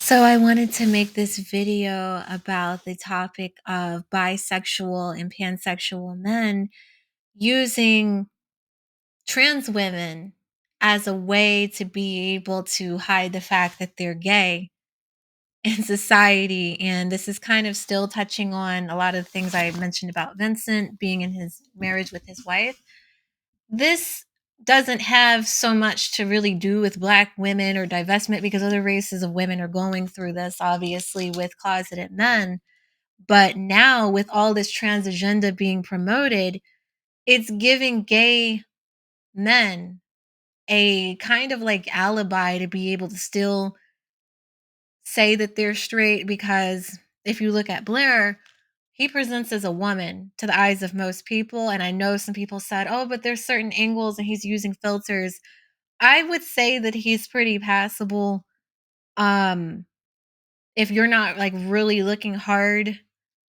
So I wanted to make this video about the topic of bisexual and pansexual men using trans women as a way to be able to hide the fact that they're gay in society. And this is kind of still touching on a lot of the things I mentioned about Vincent being in his marriage with his wife. This doesn't have so much to really do with black women or divestment because other races of women are going through this, obviously, with closeted men. But now, with all this trans agenda being promoted, it's giving gay men a kind of like alibi to be able to still say that they're straight. Because if you look at Blair, he presents as a woman to the eyes of most people. And I know some people said, oh, but there's certain angles and he's using filters. I would say that he's pretty passable. Um, if you're not like really looking hard,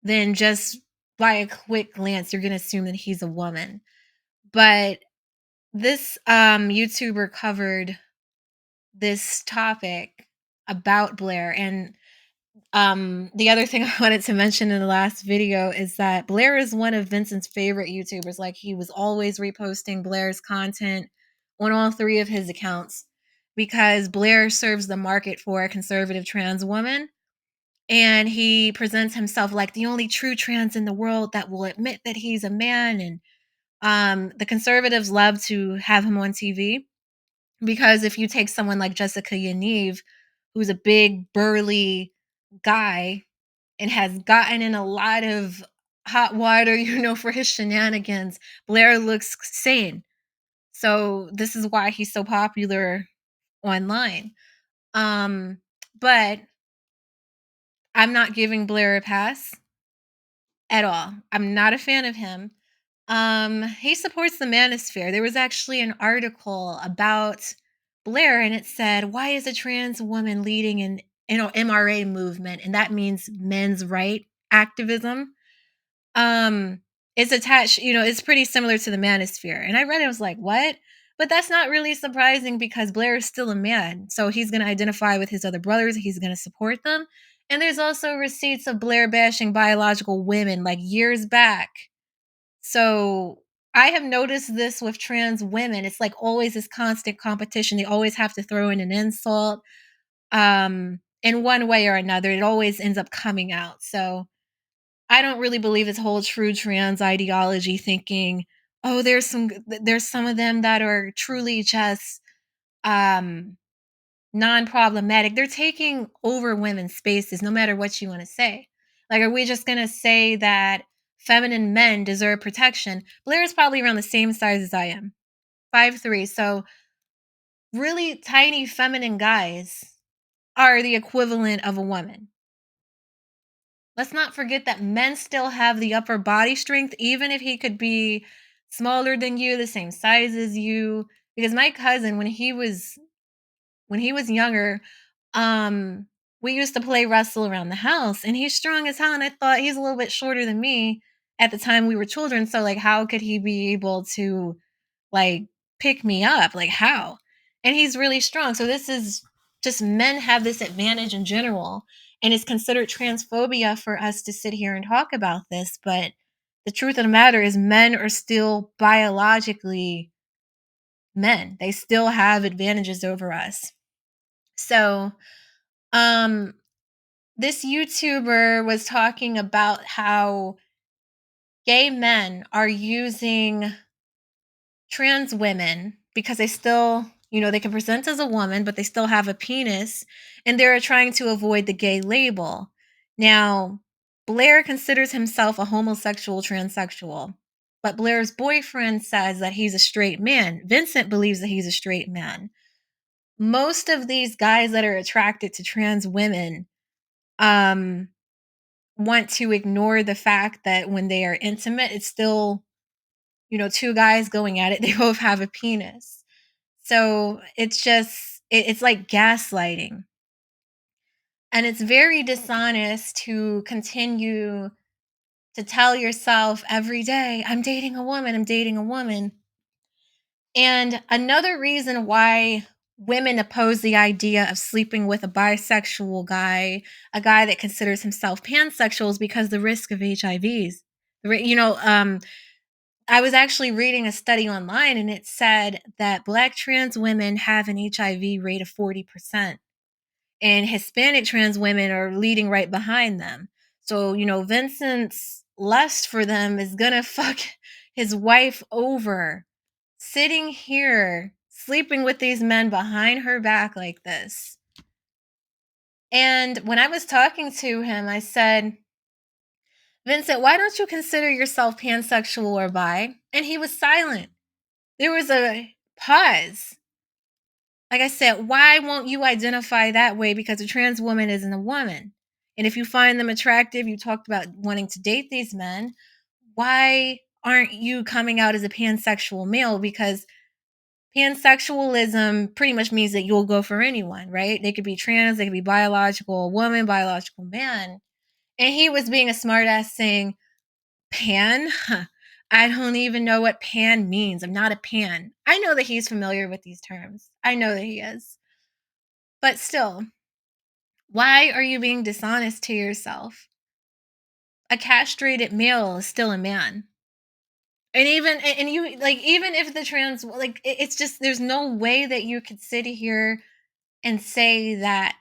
then just by a quick glance, you're gonna assume that he's a woman. But this YouTuber covered this topic about Blair. And the other thing I wanted to mention in the last video is that Blair is one of Vincent's favorite YouTubers. Like, he was always reposting Blair's content on all three of his accounts because Blair serves the market for a conservative trans woman. And he presents himself like the only true trans in the world that will admit that he's a man. And the conservatives love to have him on TV because if you take someone like Jessica Yaniv, who's a big, burly guy and has gotten in a lot of hot water, for his shenanigans, Blair looks sane. So this is why he's so popular online. Um, but I'm not giving Blair a pass at all. I'm not a fan of him. He supports the manosphere. There was actually an article about Blair, and it said, "Why is a trans woman leading an MRA movement?" And that means men's right activism. Um, it's attached. It's pretty similar to the manosphere. And I read it, I was like, "What?" But that's not really surprising because Blair is still a man, so he's going to identify with his other brothers. He's going to support them. And there's also receipts of Blair bashing biological women like years back. So I have noticed this with trans women. It's like always this constant competition. They always have to throw in an insult. In one way or another, it always ends up coming out. So I don't really believe this whole true trans ideology thinking, oh, there's some of them that are truly just um non-problematic. They're taking over women's spaces, no matter what you want to say. Like, are we just gonna say that feminine men deserve protection? Blair is probably around the same size as I am, 5'3". So really tiny feminine guys are the equivalent of a woman. Let's not forget that men still have the upper body strength, even if he could be smaller than you, the same size as you. Because my cousin, when he was younger, um, we used to play wrestle around the house, and he's strong as hell, and I thought he's a little bit shorter than me at the time we were children, so, like, how could he be able to, like, pick me up? Like, how? And he's really strong, so this is just men have this advantage in general, and it's considered transphobia for us to sit here and talk about this, but the truth of the matter is men are still biologically men. They still have advantages over us. So, um, this YouTuber was talking about how gay men are using trans women because they still, they can present as a woman, but they still have a penis, and they're trying to avoid the gay label. Now, Blair considers himself a homosexual transsexual, but Blair's boyfriend says that he's a straight man. Vincent believes that he's a straight man. Most of these guys that are attracted to trans women, um, want to ignore the fact that when they are intimate, it's still, two guys going at it. They both have a penis. So it's just, it's like gaslighting. And it's very dishonest to continue to tell yourself every day, I'm dating a woman, I'm dating a woman. And another reason why women oppose the idea of sleeping with a bisexual guy, a guy that considers himself pansexual, is because the risk of HIVs. You know, I was actually reading a study online and it said that Black trans women have an HIV rate of 40%, and Hispanic trans women are leading right behind them. So, Vincent's lust for them is gonna fuck his wife over, sitting here, sleeping with these men behind her back like this. And when I was talking to him, I said, Vincent, why don't you consider yourself pansexual or bi? And he was silent. There was a pause. Like I said, why won't you identify that way? Because a trans woman isn't a woman. And if you find them attractive, you talked about wanting to date these men. Why aren't you coming out as a pansexual male? Because pansexualism pretty much means that you'll go for anyone, right? They could be trans, they could be biological woman, biological man. And he was being a smartass saying, Pan? Huh, I don't even know what pan means. I'm not a pan. I know that he's familiar with these terms. I know that he is. But still, why are you being dishonest to yourself? A castrated male is still a man. And you, like, even if the trans, like, it's just, there's no way that you could sit here and say that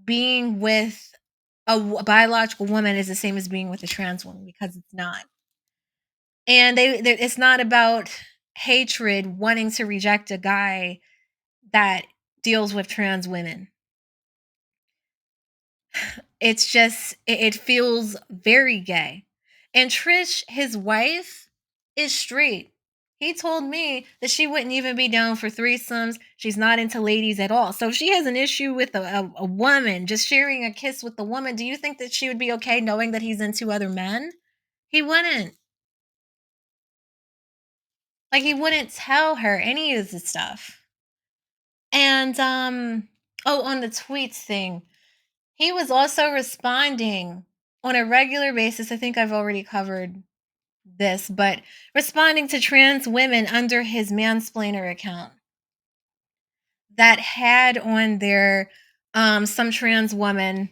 being with a biological woman is the same as being with a trans woman, because it's not. And it's not about hatred, wanting to reject a guy that deals with trans women. It's just, it feels very gay. And Trish, his wife, is straight. He told me that she wouldn't even be down for threesomes. She's not into ladies at all. So if she has an issue with a woman, just sharing a kiss with the woman, do you think that she would be okay knowing that he's into other men? He wouldn't. Like, he wouldn't tell her any of this stuff. And oh, on the tweets thing, he was also responding on a regular basis. I think I've already covered this, but responding to trans women under his mansplainer account that had on there some trans woman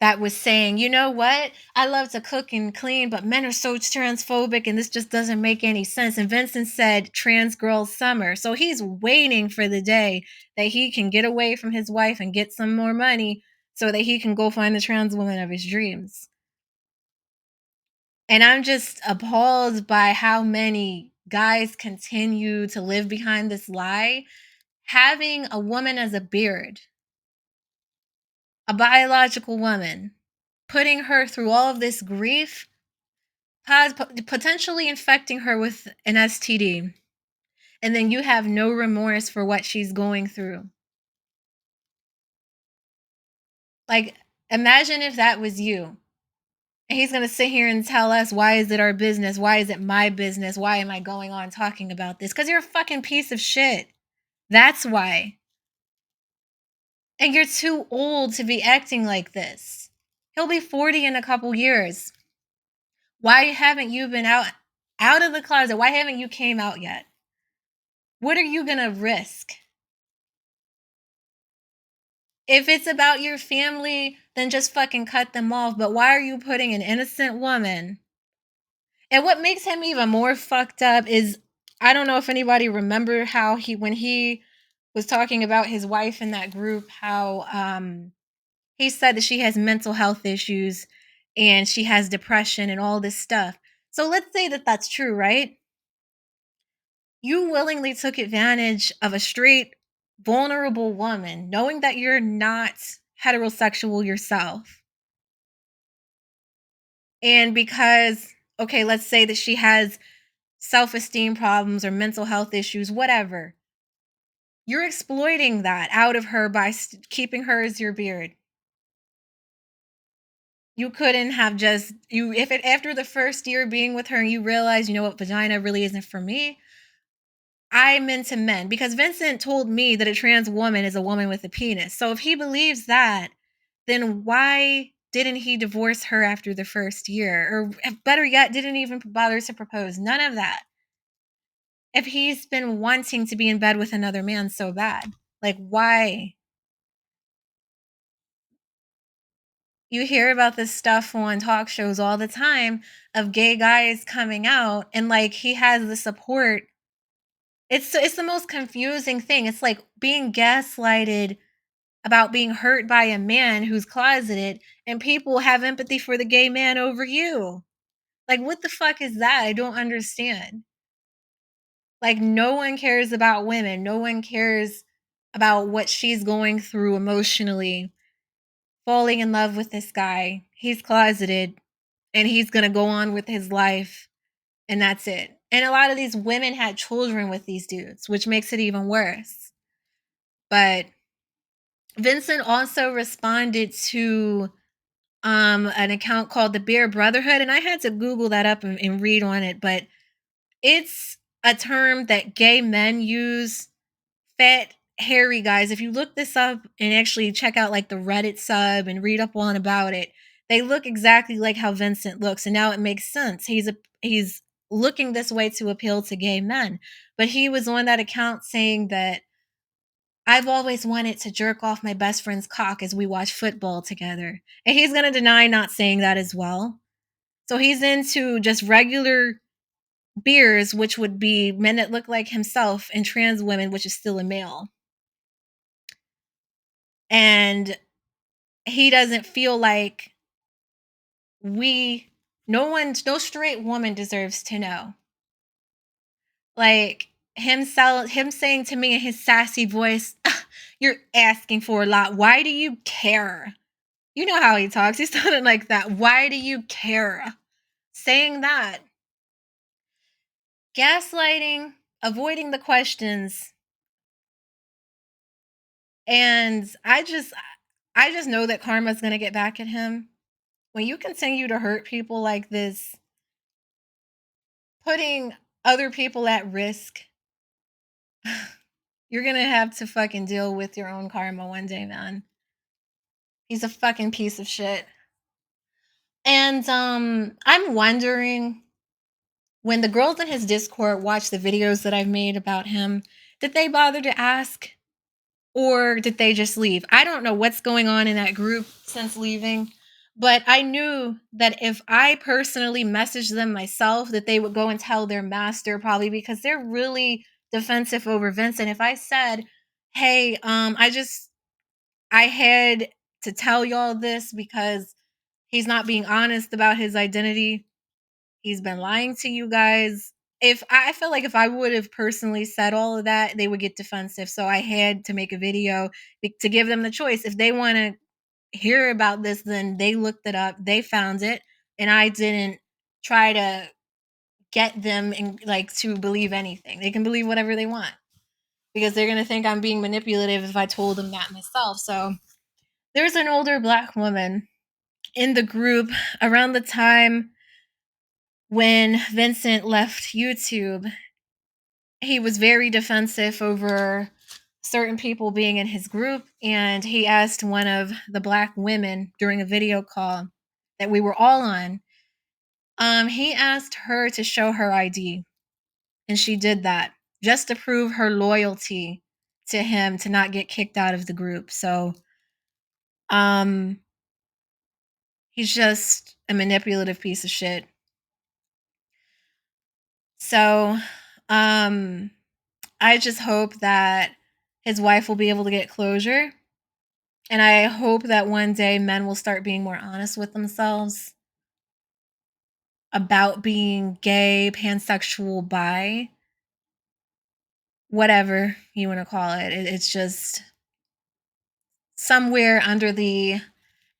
that was saying, you know what? I love to cook and clean, but men are so transphobic and this just doesn't make any sense. And Vincent said, trans girl summer. So he's waiting for the day that he can get away from his wife and get some more money so that he can go find the trans woman of his dreams. And I'm just appalled by how many guys continue to live behind this lie. Having a woman as a beard, a biological woman, putting her through all of this grief, potentially infecting her with an STD, and then you have no remorse for what she's going through. Like, imagine if that was you. And he's going to sit here and tell us, why is it our business? Why is it my business? Why am I going on talking about this? Because you're a fucking piece of shit. That's why. And you're too old to be acting like this. He'll be 40 in a couple years. Why haven't you been out of the closet? Why haven't you came out yet? What are you going to risk? If it's about your family, then just fucking cut them off. But why are you putting an innocent woman? And what makes him even more fucked up is, I don't know if anybody remember how when he was talking about his wife in that group, how he said that she has mental health issues and she has depression and all this stuff. So let's say that that's true, right? You willingly took advantage of a straight, vulnerable woman, knowing that you're not heterosexual yourself. And because, okay, let's say that she has self-esteem problems or mental health issues, whatever. You're exploiting that out of her by keeping her as your beard. You couldn't have just, if it, after the first year being with her, you realize, you know what, vagina really isn't for me. I'm into men, because Vincent told me that a trans woman is a woman with a penis. So if he believes that, then why didn't he divorce her after the first year? Or better yet, didn't even bother to propose? None of that. if he's been wanting to be in bed with another man so bad? Like, why? You hear about this stuff on talk shows all the time of gay guys coming out and like he has the support. It's the most confusing thing. It's like being gaslighted about being hurt by a man who's closeted and people have empathy for the gay man over you. Like what the fuck is that? I don't understand. Like no one cares about women. No one cares about what she's going through emotionally. Falling in love with this guy. He's closeted and he's going to go on with his life and that's it. And a lot of these women had children with these dudes, which makes it even worse. But Vincent also responded to an account called the Bear Brotherhood, and I had to Google that up and read on it, but it's a term that gay men use. Fat, hairy guys. If you look this up and actually check out like the Reddit sub and read up on about it, they look exactly like how Vincent looks, and now it makes sense. He's looking this way to appeal to gay men, but he was on that account saying that I've always wanted to jerk off my best friend's cock as we watch football together. And he's going to deny not saying that as well. So he's into just regular beers, which would be men that look like himself, and trans women, which is still a male. And he doesn't feel like no straight woman deserves to know. Like him saying to me in his sassy voice, "You're asking for a lot. Why do you care?" You know how he talks. He sounded like that. Why do you care? Saying that. Gaslighting, avoiding the questions. And I just know that karma's going to get back at him. When you continue to hurt people like this, putting other people at risk, you're going to have to fucking deal with your own karma one day, man. He's a fucking piece of shit. And I'm wondering, when the girls in his Discord watch the videos that I've made about him, did they bother to ask? Or did they just leave? I don't know what's going on in that group since leaving, but I knew that if I personally messaged them myself, that they would go and tell their master, probably because they're really defensive over Vincent. If I said, "Hey, I had to tell y'all this because he's not being honest about his identity. He's been lying to you guys." If I feel like if I would have personally said all of that, they would get defensive. So I had to make a video to give them the choice. If they want to hear about this, then they looked it up, they found it, and I didn't try to get them and like to believe anything. They can believe whatever they want because they're gonna think I'm being manipulative if I told them that myself. So there's an older black woman in the group around the time when Vincent left YouTube. He was very defensive over certain people being in his group, and he asked one of the black women during a video call that we were all on. He asked her to show her ID, and she did that just to prove her loyalty to him to not get kicked out of the group. So um he's just a manipulative piece of shit. So I just hope that his wife will be able to get closure. And I hope that one day men will start being more honest with themselves about being gay, pansexual, bi, whatever you want to call it. It's just somewhere under the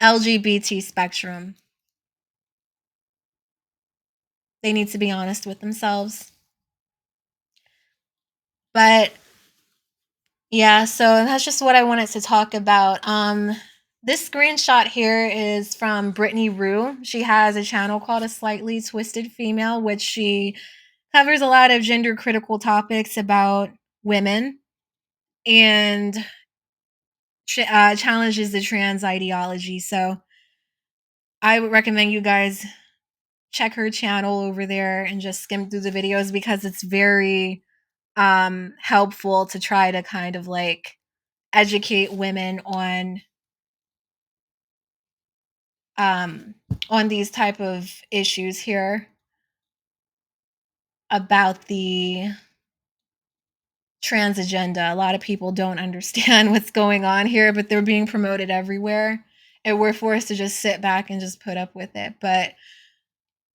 LGBT spectrum. They need to be honest with themselves. But yeah, so that's just what I wanted to talk about. This screenshot here is from Brittany Rue. She has a channel called A Slightly Twisted Female, which she covers a lot of gender critical topics about women and challenges the trans ideology. So I would recommend you guys check her channel over there and just skim through the videos because it's very helpful to try to kind of like educate women um on these type of issues here about the trans agenda. A lot of people don't understand what's going on here, but they're being promoted everywhere. And we're forced to just sit back and just put up with it. But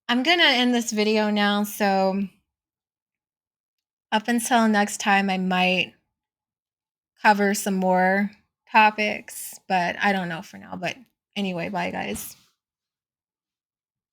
I'm going to end this video now. So up until next time, I might cover some more topics, but I don't know for now. But anyway, bye guys.